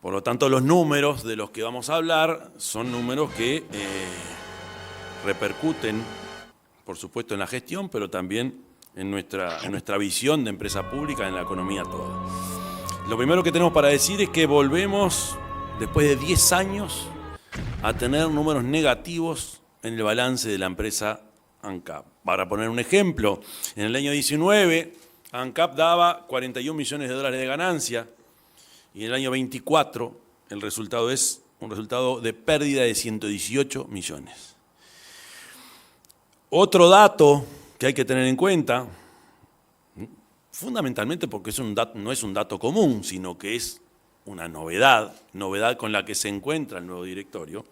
Por lo tanto, los números de los que vamos a hablar son números que repercuten, por supuesto, en la gestión, pero también en nuestra visión de empresa pública, en la economía toda. Lo primero que tenemos para decir es que volvemos, después de 10 años, a tener números negativos en el balance de la empresa ANCAP. Para poner un ejemplo, en el año 19, ANCAP daba 41 millones de dólares de ganancia, y en el año 24 el resultado es un resultado de pérdida de 118 millones. Otro dato que hay que tener en cuenta, fundamentalmente porque no es un dato común, sino que es una novedad con la que se encuentra el nuevo directorio,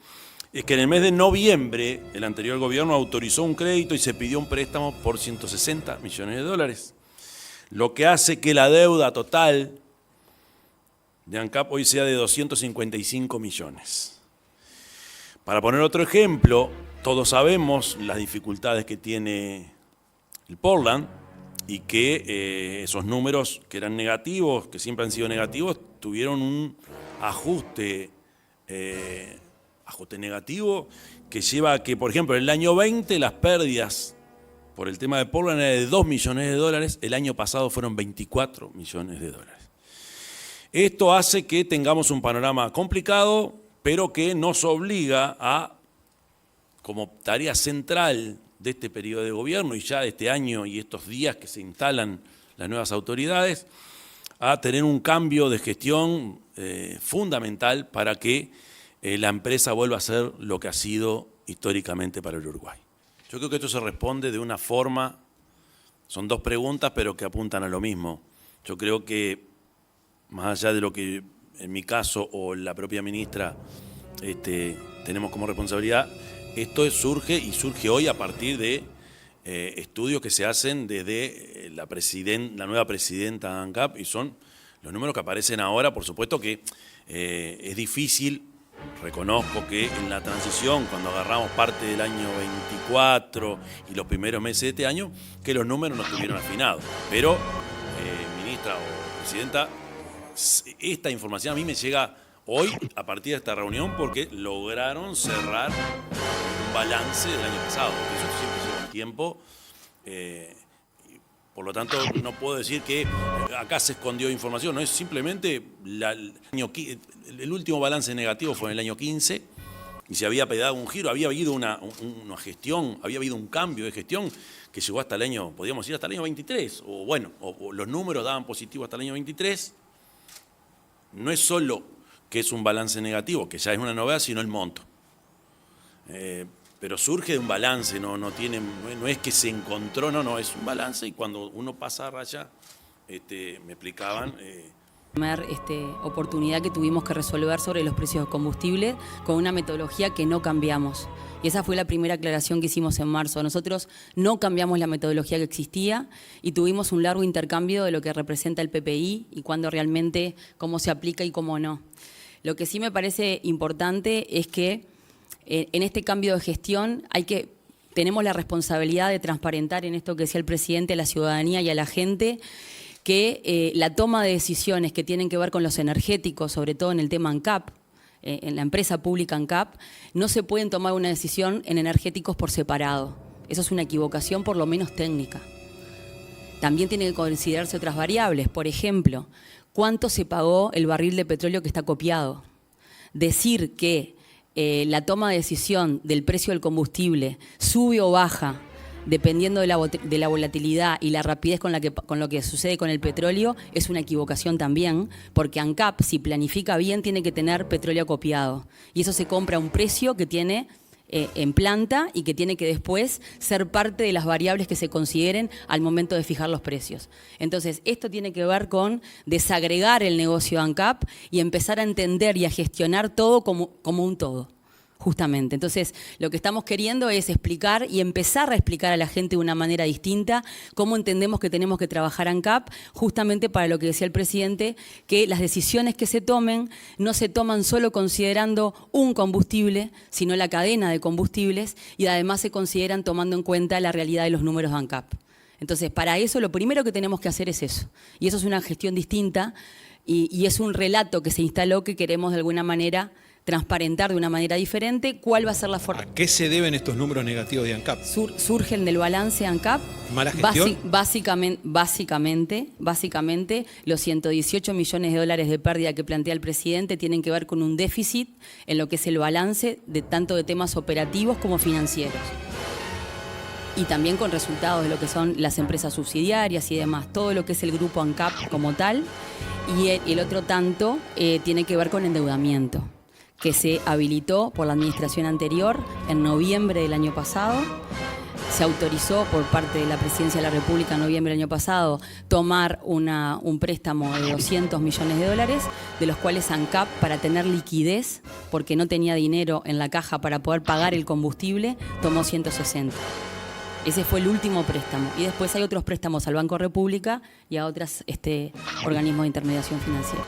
es que en el mes de noviembre el anterior gobierno autorizó un crédito y se pidió un préstamo por 160 millones de dólares, lo que hace que la deuda total de ANCAP hoy sea de 255 millones. Para poner otro ejemplo, todos sabemos las dificultades que tiene el Portland y que esos números que eran negativos, que siempre han sido negativos, tuvieron un ajuste negativo que lleva a que, por ejemplo, en el año 20 las pérdidas por el tema de Portland eran de 2 millones de dólares, el año pasado fueron 24 millones de dólares. Esto hace que tengamos un panorama complicado, pero que nos obliga a, como tarea central de este periodo de gobierno y ya de este año y estos días que se instalan las nuevas autoridades, a tener un cambio de gestión fundamental para que la empresa vuelva a ser lo que ha sido históricamente para el Uruguay. Yo creo que esto se responde de una forma, son dos preguntas pero que apuntan a lo mismo. Yo creo que más allá de lo que en mi caso o la propia ministra tenemos como responsabilidad, esto surge hoy a partir de estudios que se hacen desde la nueva presidenta de ANCAP, y son los números que aparecen ahora. Por supuesto que es difícil, reconozco que en la transición, cuando agarramos parte del año 24 y los primeros meses de este año, que los números no estuvieron afinados. Pero, ministra o presidenta, esta información a mí me llega hoy a partir de esta reunión porque lograron cerrar un balance del año pasado. Eso siempre lleva un tiempo. Por lo tanto, no puedo decir que acá se escondió información, no es simplemente el último balance negativo fue en el año 15 y se había pegado un giro, había habido una gestión, había habido un cambio de gestión que llegó hasta el año, podríamos decir hasta el año 23, o los números daban positivo hasta el año 23. No es solo que es un balance negativo, que ya es una novedad, sino el monto. Pero surge de un balance, no es que se encontró, no, es un balance, y cuando uno pasa a raya, me explicaban. Primera oportunidad que tuvimos que resolver sobre los precios de combustible con una metodología que no cambiamos. Y esa fue la primera aclaración que hicimos en marzo. Nosotros no cambiamos la metodología que existía y tuvimos un largo intercambio de lo que representa el PPI y cuándo realmente, cómo se aplica y cómo no. Lo que sí me parece importante es que en este cambio de gestión tenemos la responsabilidad de transparentar en esto que decía el presidente a la ciudadanía y a la gente, que la toma de decisiones que tienen que ver con los energéticos, sobre todo en el tema ANCAP, en la empresa pública ANCAP, no se pueden tomar una decisión en energéticos por separado. Eso es una equivocación por lo menos técnica. También tienen que considerarse otras variables. Por ejemplo, ¿cuánto se pagó el barril de petróleo que está copiado? Decir que la toma de decisión del precio del combustible sube o baja dependiendo de la volatilidad y la rapidez con lo que sucede con el petróleo, es una equivocación también, porque ANCAP, si planifica bien, tiene que tener petróleo acopiado. Y eso se compra a un precio que tiene en planta y que tiene que después ser parte de las variables que se consideren al momento de fijar los precios. Entonces, esto tiene que ver con desagregar el negocio de ANCAP y empezar a entender y a gestionar todo como un todo. Justamente. Entonces, lo que estamos queriendo es explicar y empezar a explicar a la gente de una manera distinta cómo entendemos que tenemos que trabajar ANCAP, justamente para lo que decía el presidente, que las decisiones que se tomen no se toman solo considerando un combustible, sino la cadena de combustibles, y además se consideran tomando en cuenta la realidad de los números de ANCAP. Entonces, para eso lo primero que tenemos que hacer es eso. Y eso es una gestión distinta. y es un relato que se instaló que queremos de alguna manera transparentar de una manera diferente cuál va a ser la forma. ¿A qué se deben estos números negativos de ANCAP? Surgen del balance ANCAP. ¿Mala gestión? Básicamente, los 118 millones de dólares de pérdida que plantea el presidente tienen que ver con un déficit en lo que es el balance de tanto de temas operativos como financieros. Y también con resultados de lo que son las empresas subsidiarias y demás, todo lo que es el grupo ANCAP como tal. Y el otro tanto tiene que ver con endeudamiento, que se habilitó por la administración anterior en noviembre del año pasado. Se autorizó por parte de la Presidencia de la República en noviembre del año pasado tomar un préstamo de 200 millones de dólares, de los cuales ANCAP, para tener liquidez, porque no tenía dinero en la caja para poder pagar el combustible, tomó 160. Ese fue el último préstamo. Y después hay otros préstamos al Banco República y a otros organismos de intermediación financiera.